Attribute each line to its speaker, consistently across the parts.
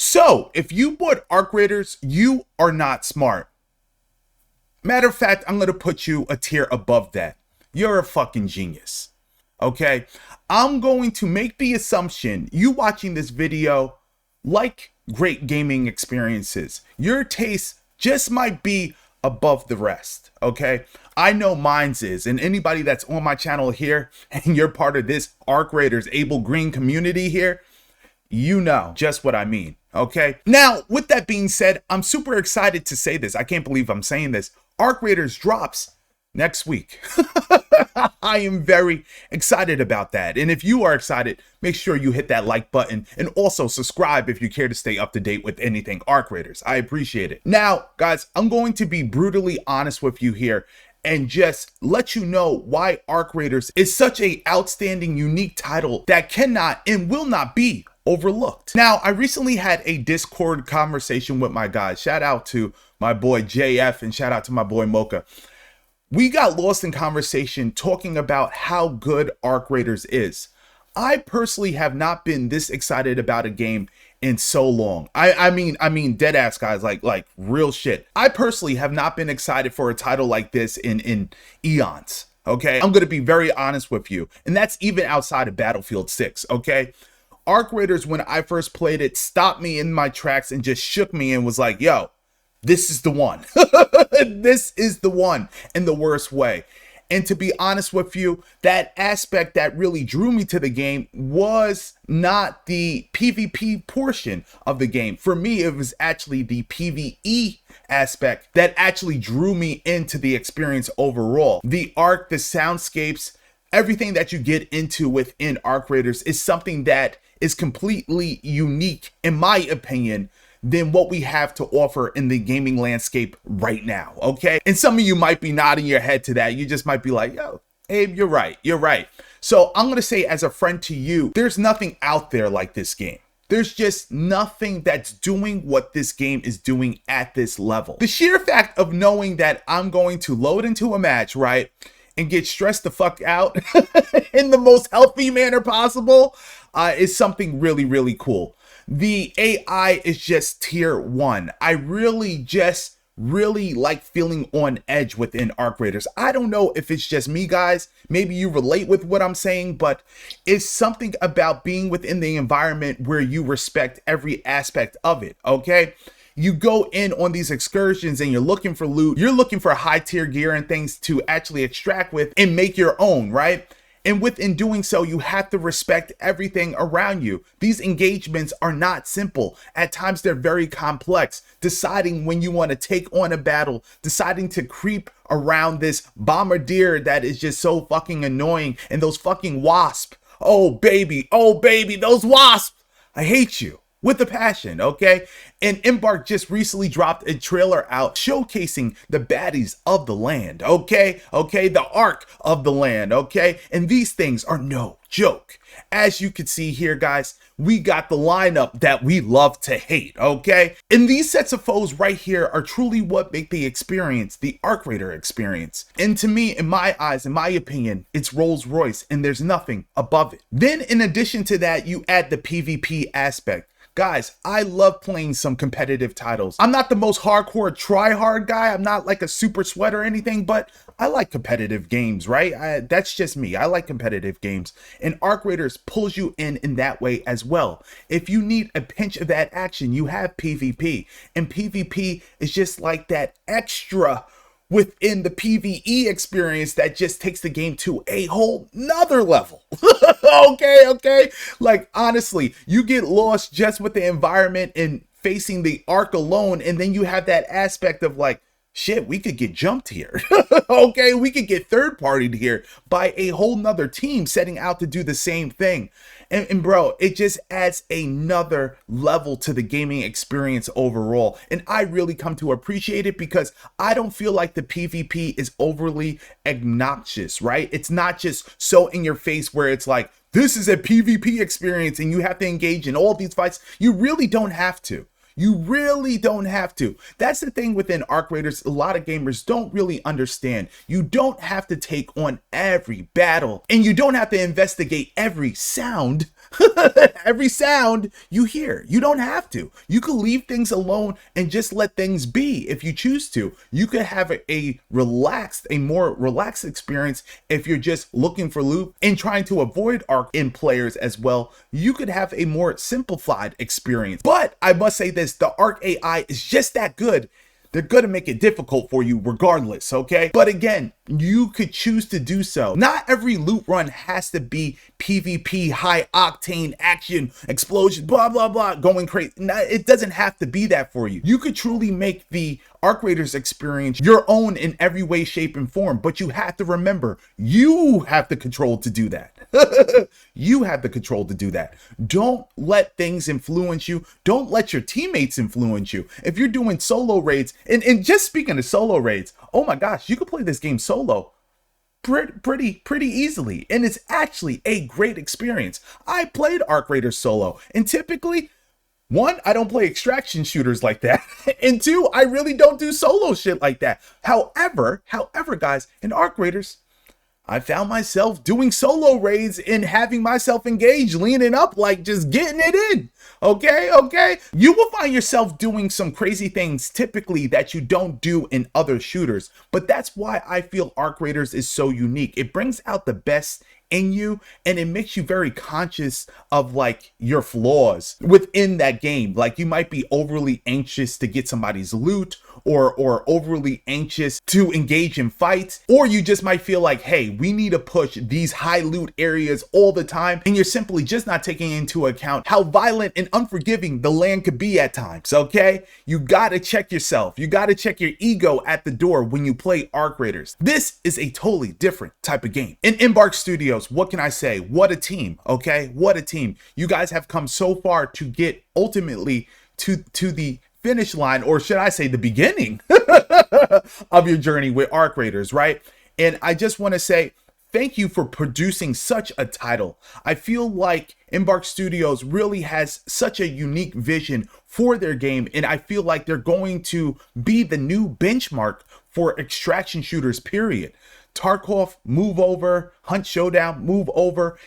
Speaker 1: So if you bought Arc Raiders, you are not smart. Matter of fact, I'm going to put you a tier above that. You're a fucking genius. Okay? I'm going to make the assumption you watching this video like great gaming experiences. Your taste just might be above the rest. Okay? I know mine's is, and anybody that's on my channel here and you're part of this Arc Raiders Abel Green community here, you know just what I mean. Okay? Now, with that being said, I'm super excited to say this. I can't believe I'm saying this. Arc Raiders drops next week. I am very excited about that. And if you are excited, make sure you hit that like button and also subscribe if you care to stay up to date with anything Arc Raiders. I appreciate it. Now, guys, I'm going to be brutally honest with you here and just let you know why Arc Raiders is such a outstanding, unique title that cannot and will not be overlooked. Now, I recently had a Discord conversation with my guys. Shout out to my boy JF and shout out to my boy Mocha. We got lost in conversation talking about how good Arc Raiders is. I personally have not been this excited about a game in so long. I mean dead ass, guys, like real shit. I personally have not been excited for a title like this in eons. Okay, I'm gonna be very honest with you, and that's even outside of Battlefield 6. Okay, Arc Raiders, when I first played it, stopped me in my tracks and just shook me and was like, yo, this is the one. This is the one in the worst way. And to be honest with you, that aspect that really drew me to the game was not the PvP portion of the game. For me, it was actually the PvE aspect that actually drew me into the experience overall. The arc, the soundscapes, everything that you get into within Arc Raiders is something that is completely unique, in my opinion, than what we have to offer in the gaming landscape right now. Okay, and some of you might be nodding your head to that. You just might be like, yo, Abe, you're right, you're right. So I'm gonna say, as a friend to you, there's nothing out there like this game. There's just nothing that's doing what this game is doing at this level. The sheer fact of knowing that I'm going to load into a match, right, and get stressed the fuck out in the most healthy manner possible is something really, really cool. The AI is just tier 1. I really like feeling on edge within Arc Raiders. I don't know if it's just me, guys. Maybe you relate with what I'm saying, but it's something about being within the environment where you respect every aspect of it, okay? You go in on these excursions and you're looking for loot. You're looking for high tier gear and things to actually extract with and make your own, right? And within doing so, you have to respect everything around you. These engagements are not simple. At times, they're very complex. Deciding when you want to take on a battle, deciding to creep around this bombardier that is just so fucking annoying, and those fucking wasps. Oh baby, those wasps. I hate you. With a passion, okay? And Embark just recently dropped a trailer out showcasing the baddies of the land, okay? Okay, the arc of the land, okay? And these things are no joke. As you can see here, guys, we got the lineup that we love to hate, okay? And these sets of foes right here are truly what make the experience, the Arc Raider experience. And to me, in my eyes, in my opinion, it's Rolls Royce, and there's nothing above it. Then in addition to that, you add the PvP aspect. Guys, I love playing some competitive titles. I'm not the most hardcore try-hard guy. I'm not like a super sweat or anything, but I like competitive games, right? That's just me. I like competitive games. And Arc Raiders pulls you in that way as well. If you need a pinch of that action, you have PvP. And PvP is just like that extra within the PvE experience that just takes the game to a whole nother level. Okay. Like, honestly, you get lost just with the environment and facing the arc alone, and then you have that aspect of like, shit, we could get jumped here. Okay, we could get third-partied here by a whole nother team setting out to do the same thing. And bro, it just adds another level to the gaming experience overall. And I really come to appreciate it because I don't feel like the PvP is overly obnoxious, right? It's not just so in your face where it's like, this is a PvP experience and you have to engage in all these fights. You really don't have to. You really don't have to. That's the thing within Arc Raiders, a lot of gamers don't really understand. You don't have to take on every battle, and you don't have to investigate every sound. Every sound you hear. You don't have to. You could leave things alone and just let things be if you choose to. You could have a more relaxed experience if you're just looking for loot and trying to avoid arc in players as well. You could have a more simplified experience. But I must say this, the Arc AI is just that good. They're going to make it difficult for you regardless, okay? But again, you could choose to do so. Not every loot run has to be PvP, high octane action, explosion, blah, blah, blah, going crazy. It doesn't have to be that for you. You could truly make the Arc Raiders experience your own in every way, shape, and form. But you have to remember, you have the control to do that. You have the control to do that. Don't let things influence you. Don't let your teammates influence you. If you're doing solo raids, and just speaking of solo raids, oh my gosh, you can play this game solo pretty easily, and it's actually a great experience. I played Arc Raiders solo, and typically, one, I don't play extraction shooters like that, and two, I really don't do solo shit like that. However, guys, in Arc Raiders, I found myself doing solo raids and having myself engaged, leaning up, like just getting it in. Okay. You will find yourself doing some crazy things typically that you don't do in other shooters. But that's why I feel Arc Raiders is so unique. It brings out the best in you, and it makes you very conscious of like your flaws within that game. Like you might be overly anxious to get somebody's loot, or overly anxious to engage in fights, or you just might feel like, hey, we need to push these high loot areas all the time, and you're simply just not taking into account how violent and unforgiving the land could be at times. Okay, you gotta check yourself. You gotta check your ego at the door when you play Arc Raiders. This is a totally different type of game. In Embark Studios, what can I say? What a team. Okay, what a team. You guys have come so far to get ultimately to the finish line, or should I say the beginning of your journey with Arc Raiders, right? And I just want to say thank you for producing such a title. I feel like Embark Studios really has such a unique vision for their game, and I feel like they're going to be the new benchmark for extraction shooters, period. Tarkov, move over. Hunt Showdown, move over.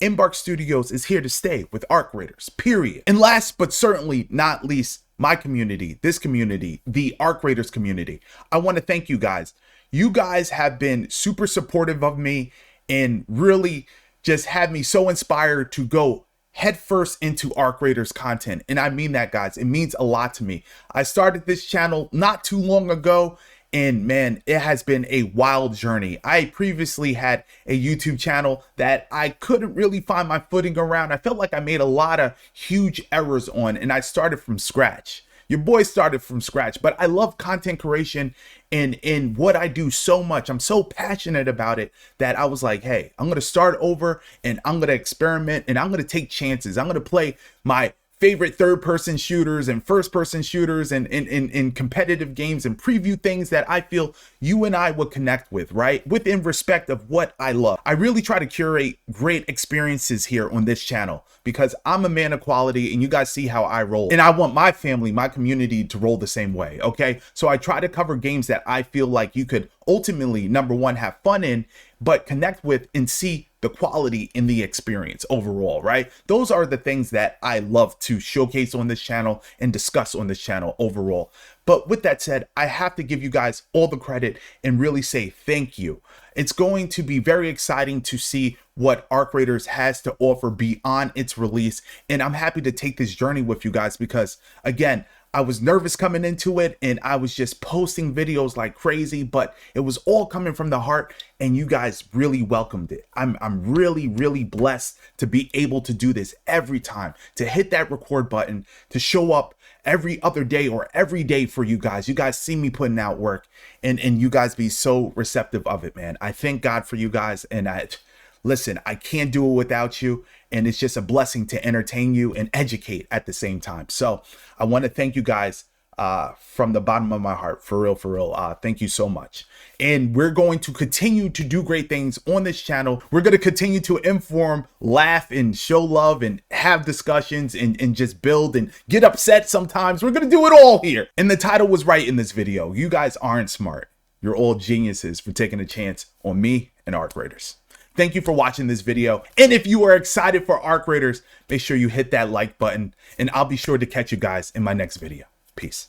Speaker 1: Embark Studios is here to stay with Arc Raiders, period. And last but certainly not least, my community, this community, the Arc Raiders community. I want to thank you guys. You guys have been super supportive of me and really just had me so inspired to go headfirst into Arc Raiders content. And I mean that, guys. It means a lot to me. I started this channel not too long ago, and man, it has been a wild journey. I previously had a YouTube channel that I couldn't really find my footing around. I felt like I made a lot of huge errors on, and I started from scratch. Your boy started from scratch, but I love content creation and what I do so much. I'm so passionate about it that I was like, hey, I'm going to start over, and I'm going to experiment, and I'm going to take chances. I'm going to play my favorite third-person shooters and first-person shooters and in competitive games, and preview things that I feel you and I would connect with, right? Within respect of what I love. I really try to curate great experiences here on this channel because I'm a man of quality, and you guys see how I roll. And I want my family, my community to roll the same way, okay? So I try to cover games that I feel like you could ultimately, number one, have fun in, but connect with and see the quality in the experience overall, right? Those are the things that I love to showcase on this channel and discuss on this channel overall. But with that said, I have to give you guys all the credit and really say thank you. It's going to be very exciting to see what Arc Raiders has to offer beyond its release. And I'm happy to take this journey with you guys because, again, I was nervous coming into it, and I was just posting videos like crazy, but it was all coming from the heart, and you guys really welcomed it. I'm really blessed to be able to do this every time, to hit that record button, to show up every other day or every day for you guys. You guys see me putting out work, and you guys be so receptive of it, man. I thank God for you guys, and listen, I can't do it without you, and it's just a blessing to entertain you and educate at the same time. So I want to thank you guys from the bottom of my heart, for real, for real. Thank you so much. And we're going to continue to do great things on this channel. We're going to continue to inform, laugh, and show love, and have discussions, and just build and get upset sometimes. We're going to do it all here. And the title was right in this video. You guys aren't smart. You're all geniuses for taking a chance on me and Arc Raiders. Thank you for watching this video. And if you are excited for Arc Raiders, make sure you hit that like button, and I'll be sure to catch you guys in my next video. Peace.